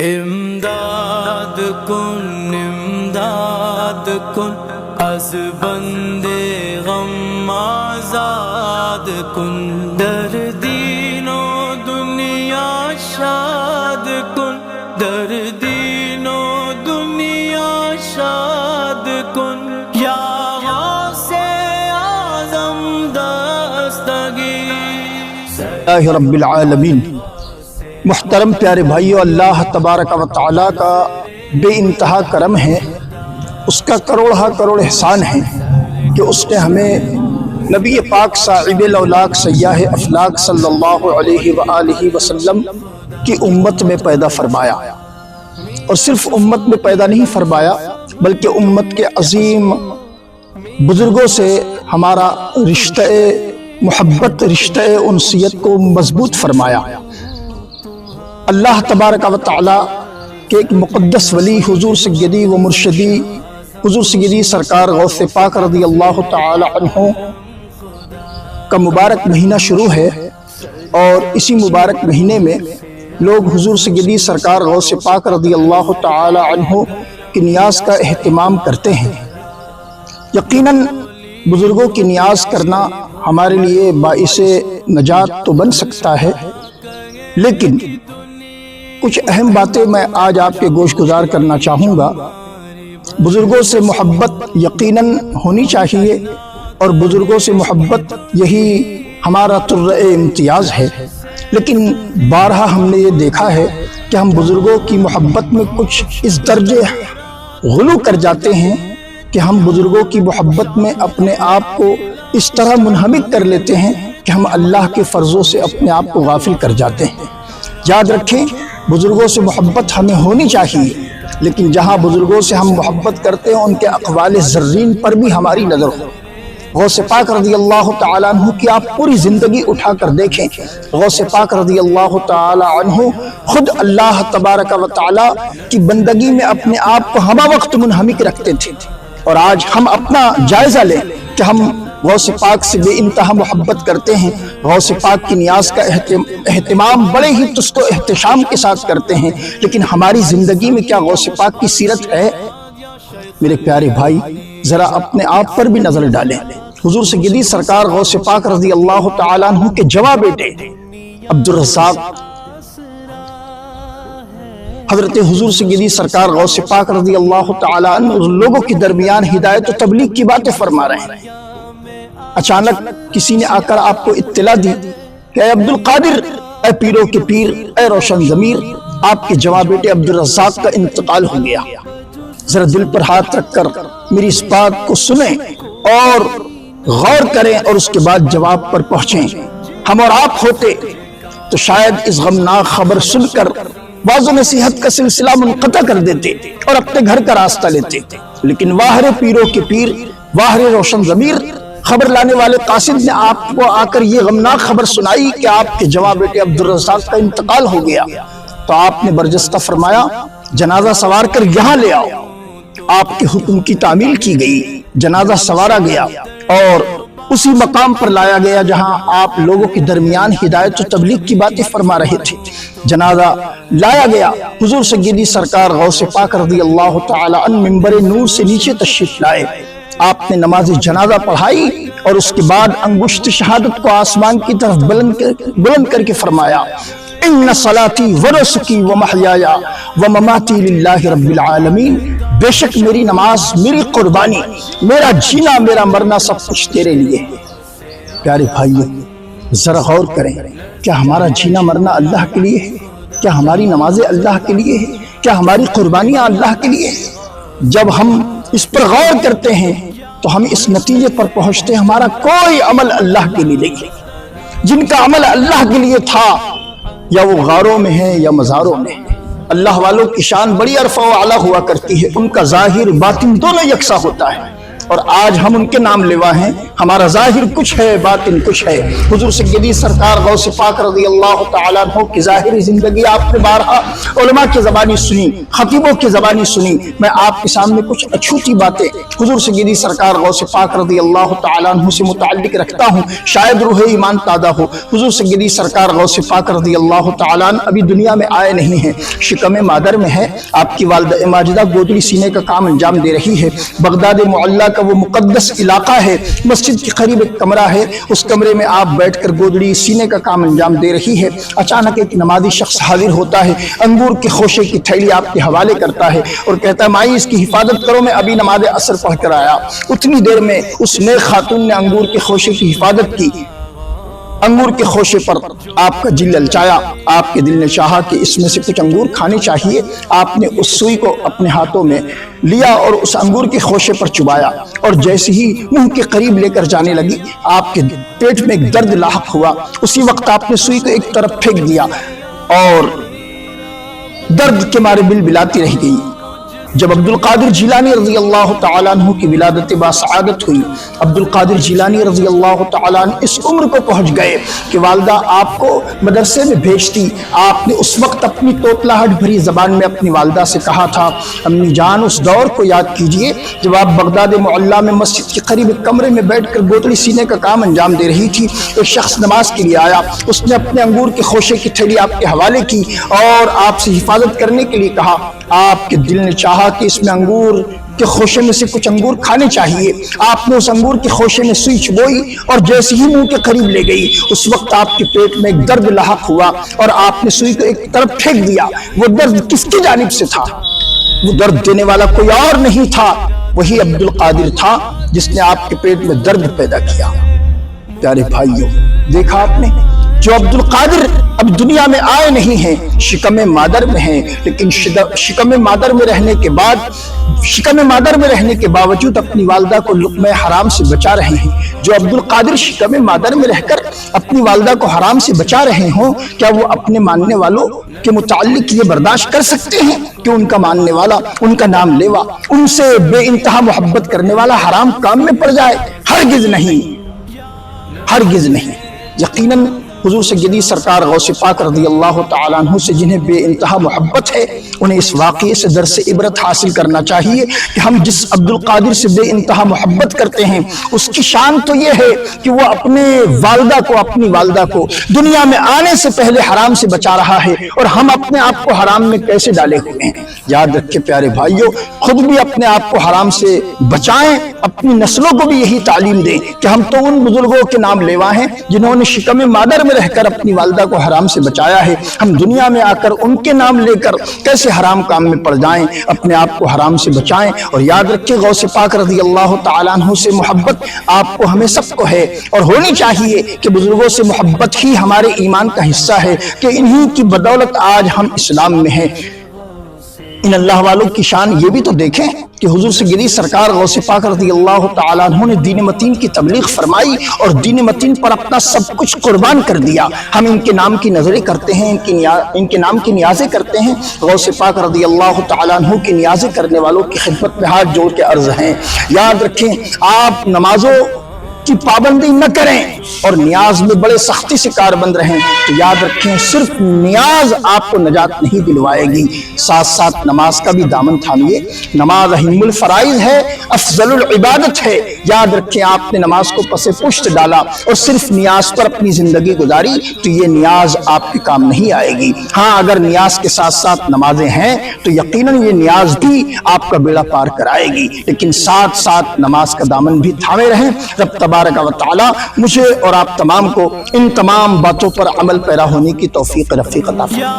امداد کن از بندے غم آزاد کن، در دین و دنیا شاد کن، در دین و دنیا شاد کن، یا غوث اعظم دستگیر۔ اللہ رب العالمین۔ محترم پیارے بھائیو، اللہ تبارک و تعالیٰ کا بے انتہا کرم ہے، اس کا کروڑہ کروڑ احسان ہے کہ اس نے ہمیں نبی پاک صاحب الاولاق سیاح افلاق صلی اللہ علیہ وآلہ وسلم کی امت میں پیدا فرمایا، اور صرف امت میں پیدا نہیں فرمایا بلکہ امت کے عظیم بزرگوں سے ہمارا رشتہ محبت، رشتہ انسیت کو مضبوط فرمایا۔ اللہ تبارک و تعالیٰ کے ایک مقدس ولی حضور سیدی و مرشدی حضور سیدی سرکار غوث پاک رضی اللہ تعالی عنہ کا مبارک مہینہ شروع ہے، اور اسی مبارک مہینے میں لوگ حضور سیدی سرکار غوث پاک رضی اللہ تعالی عنہ کی نیاز کا اہتمام کرتے ہیں۔ یقیناً بزرگوں کی نیاز کرنا ہمارے لیے باعث نجات تو بن سکتا ہے، لیکن کچھ اہم باتیں میں آج آپ کے گوش گزار کرنا چاہوں گا۔ بزرگوں سے محبت یقیناً ہونی چاہیے، اور بزرگوں سے محبت یہی ہمارا طرز امتیاز ہے، لیکن بارہا ہم نے یہ دیکھا ہے کہ ہم بزرگوں کی محبت میں کچھ اس درجے غلو کر جاتے ہیں کہ ہم بزرگوں کی محبت میں اپنے آپ کو اس طرح منہمک کر لیتے ہیں کہ ہم اللہ کے فرضوں سے اپنے آپ کو غافل کر جاتے ہیں۔ یاد رکھیں، بزرگوں سے محبت ہمیں ہونی چاہیے، لیکن جہاں بزرگوں سے ہم محبت کرتے ہیں ان کے اقوال زرین پر بھی ہماری نظر ہو۔ غوث پاک رضی اللہ تعالیٰ عنہ کی آپ پوری زندگی اٹھا کر دیکھیں، غوث پاک رضی اللہ تعالیٰ عنہ خود اللہ تبارک و تعالیٰ کی بندگی میں اپنے آپ کو ہمہ وقت منہمک رکھتے تھے۔ اور آج ہم اپنا جائزہ لیں کہ ہم غوث پاک سے بے انتہا محبت کرتے ہیں، غوث پاک کی نیاز کا اہتمام بڑے ہی تست و احتشام کے ساتھ کرتے ہیں، لیکن ہماری زندگی میں کیا غوث پاک کی سیرت ہے؟ میرے پیارے بھائی، ذرا اپنے آپ پر بھی نظر ڈالیں۔ حضور سیدی سرکار غوث پاک رضی اللہ تعالیٰ عنہ کے جواں بیٹے عبدالرزاق حضرت حضور سیدی سرکار غوث پاک رضی اللہ تعالیٰ عنہ لوگوں کے درمیان ہدایت و تبلیغ کی باتیں فرما رہے ہیں۔ اچانک کسی نے آ کر آپ کو اطلاع دی کہ اے عبدالقادر، اے پیروں کے پیر، اے روشن ضمیر، آپ کے جواں بیٹے عبدالرزاق کا انتقال ہو گیا۔ ذرا دل پر ہاتھ رکھ کر میری اس بات کو سنیں اور غور کریں، اور اس کے بعد جواب پر پہنچیں۔ ہم اور آپ ہوتے تو شاید اس غمناک خبر سن کر واعظ و نصیحت کا سلسلہ منقطع کر دیتے اور اپنے گھر کا راستہ لیتے، لیکن واہر پیروں کے پیر، واہر روشن ضمیر، خبر لانے والے قاصد نے آپ کو آ کر یہ غمناک خبر سنائی کہ آپ کے جواں بیٹے عبدالرزاق کا انتقال ہو گیا، تو آپ نے برجستہ فرمایا جنازہ سوار کر یہاں لے آؤ۔ آپ کے حکم کی تعمیل کی گئی، جنازہ سوارا گیا اور اسی مقام پر لایا گیا جہاں آپ لوگوں کے درمیان ہدایت و تبلیغ کی باتیں فرما رہے تھے۔ جنازہ لایا گیا، حضور سیدی سرکار غوث پاک رضی اللہ تعالی عنہ منبر نور سے نیچے تشریف لائے۔ آپ نے نماز جنازہ پڑھائی اور اس کے بعد انگشت شہادت کو آسمان کی طرف بلند کر کے فرمایا ان صلاتی ونسکی ومحیای ومماتی للہ رب العالمین، بے شک میری نماز، میری قربانی، میرا جینا، میرا مرنا سب کچھ تیرے لیے ہے۔ پیارے بھائیو، ذرا غور کریں، کیا ہمارا جینا مرنا اللہ کے لیے ہے؟ کیا ہماری نمازیں اللہ کے لیے ہے؟ کیا ہماری قربانیاں اللہ کے لیے ہے؟ جب ہم اس پر غور کرتے ہیں تو ہم اس نتیجے پر پہنچتے ہیں ہمارا کوئی عمل اللہ کے لیے نہیں ہے۔ جن کا عمل اللہ کے لیے تھا، یا وہ غاروں میں ہے یا مزاروں میں ہے۔ اللہ والوں کی شان بڑی عرفہ و اعلیٰ ہوا کرتی ہے، ان کا ظاہر باطن دونوں یکساں ہوتا ہے۔ اور آج ہم ان کے نام لیوا ہیں. ہمارا ظاہر کچھ ہے باطن کچھ ہے. حضور سیدی سرکار غوث پاک رضی اللہ تعالیٰ عنہ کی ظاہری زندگی آپ نے بارہا علماء کی زبانی سنی, خطیبوں کی زبانی سنی. میں آپ کے سامنے کچھ اچھوتی باتیں حضور سیدی سرکار غوث پاک رضی اللہ تعالیٰ عنہ سے متعلق رکھتا ہوں, شاید روح ایمان تازہ ہو. حضور سیدی سرکار غوث پاک رضی اللہ تعالیٰ عنہ ابھی دنیا میں آئے نہیں ہیں, شکم مادر میں ہے. آپ کی والدہ ماجدہ گودڑی سینے کا کام انجام دے رہی ہے. بغداد معلیٰ کا وہ مقدس علاقہ ہے, مسجد کے قریب ایک کمرہ ہے, اس کمرے میں آپ بیٹھ کر گودڑی سینے کا کام انجام دے رہی ہے. اچانک ایک نمازی شخص حاضر ہوتا ہے, انگور کے خوشے کی تھیلی آپ کے حوالے کرتا ہے اور کہتا ہے مائی اس کی حفاظت کرو, میں ابھی نماز عصر پڑھ کر آیا. اتنی دیر میں اس نیک خاتون نے انگور کے خوشے کی حفاظت کی. انگور کے خوشے پر آپ کا دل للچایا, آپ کے دل نے چاہا کہ اس میں سے کچھ انگور کھانے چاہیے. آپ نے اس سوئی کو اپنے ہاتھوں میں لیا اور اس انگور کے خوشے پر چبایا, اور جیسے ہی منہ کے قریب لے کر جانے لگی آپ کے پیٹ میں ایک درد لاحق ہوا. اسی وقت آپ نے سوئی کو ایک طرف پھینک دیا اور درد کے مارے بلبلاتی رہ گئی. جب عبد القادر جیلانی رضی اللہ تعالیٰ عنہ کی ولادت باسعادت ہوئی, عبد القادر جیلانی رضی اللہ تعالیٰ عنہ اس عمر کو پہنچ گئے کہ والدہ آپ کو مدرسے میں بھیجتی. آپ نے اس وقت اپنی توتلاہٹ بھری زبان میں اپنی والدہ سے کہا تھا, امی جان اس دور کو یاد کیجئے جب آپ بغداد معلیٰ میں مسجد کے قریب ایک کمرے میں بیٹھ کر گودڑی سینے کا کام انجام دے رہی تھی. ایک شخص نماز کے لیے آیا, اس نے اپنے انگور کے خوشے کی تھیلی آپ کے حوالے کی اور آپ سے حفاظت کرنے کے لیے کہا. آپ کے دل نے چاہا کہ اس میں انگور کے خوشے میں سے کچھ انگور کھانے چاہیے. آپ نے اس انگور کے خوشے میں سوئی چبوئی اور جیسے ہی منہ کے قریب لے گئی اس وقت آپ کے پیٹ میں ایک درد لاحق ہوا اور آپ نے سوئی کو ایک طرف پھینک دیا. وہ درد کس کی جانب سے تھا؟ وہ درد دینے والا کوئی اور نہیں تھا, وہی عبد القادر تھا جس نے آپ کے پیٹ میں درد پیدا کیا. پیارے بھائیوں, دیکھا آپ نے, جو عبد القادر اب دنیا میں آئے نہیں ہیں, شکم مادر میں ہیں, لیکن شکم مادر میں رہنے کے باوجود اپنی والدہ کو لقمہ حرام سے بچا رہے ہیں. جو عبد القادر شکم مادر میں رہ کر اپنی والدہ کو حرام سے بچا رہے ہوں, کیا وہ اپنے ماننے والوں کے متعلق یہ برداشت کر سکتے ہیں کہ ان کا ماننے والا, ان کا نام لیوا, ان سے بے انتہا محبت کرنے والا حرام کام میں پڑ جائے؟ ہرگز نہیں, ہرگز نہیں. یقیناً حضور سیدی سرکار غوث پاک رضی اللہ تعالیٰ عنہ سے جنہیں بے انتہا محبت ہے, انہیں اس واقعے سے درس عبرت حاصل کرنا چاہیے کہ ہم جس عبد القادر سے بے انتہا محبت کرتے ہیں اس کی شان تو یہ ہے کہ وہ اپنی والدہ کو دنیا میں آنے سے پہلے حرام سے بچا رہا ہے, اور ہم اپنے آپ کو حرام میں کیسے ڈالے ہوئے ہیں. یاد رکھیں پیارے بھائیوں, خود بھی اپنے آپ کو حرام سے بچائیں, اپنی نسلوں کو بھی یہی تعلیم دیں کہ ہم تو ان بزرگوں کے نام لیوا ہیں جنہوں نے شکم مادر میں رہ کر اپنی والدہ کو حرام سے بچایا ہے. ہم دنیا میں آ کر ان کے نام لے کر کیسے حرام کام میں پڑ جائیں؟ اپنے آپ کو حرام سے بچائیں. اور یاد رکھیں غوث پاک رضی اللہ تعالیٰ عنہ سے محبت آپ کو, ہمیں سب کو ہے اور ہونی چاہیے کہ بزرگوں سے محبت ہی ہمارے ایمان کا حصہ ہے کہ انہی کی بدولت آج ہم اسلام میں ہیں. ان اللہ والوں کی شان یہ بھی تو دیکھیں کہ حضور سیدی سرکار غوث پاک رضی اللہ تعالیٰ عنہ نے دین متین کی تبلیغ فرمائی اور دین متین پر اپنا سب کچھ قربان کر دیا. ہم ان کے نام کی نظریں کرتے ہیں, ان کے نام کی نیازیں کرتے ہیں. غوث پاک رضی اللہ تعالیٰ عنہ کی نیازیں کرنے والوں کی خدمت میں ہاتھ جوڑ کے عرض ہیں, یاد رکھیں آپ نمازوں کی پابندی نہ کریں اور نیاز میں بڑے سختی سے کاربند رہیں تو یاد رکھیں صرف نیاز آپ کو نجات نہیں دلوائے گی, ساتھ ساتھ نماز کا بھی دامن تھامیے. نماز اہم الفرائض ہے, افضل العبادت ہے. یاد رکھیں آپ نے نماز کو پس پشت ڈالا اور صرف نیاز پر اپنی زندگی گزاری تو یہ نیاز آپ کے کام نہیں آئے گی. ہاں اگر نیاز کے ساتھ ساتھ نمازیں ہیں تو یقیناً یہ نیاز بھی آپ کا بیڑا پار کرائے گی, لیکن ساتھ ساتھ نماز کا دامن بھی تھامے رہیں. رب تبارک و تعالی مجھے اور آپ تمام کو ان تمام باتوں پر عمل پیرا ہونے کی توفیق رفیق عطا فرمائے.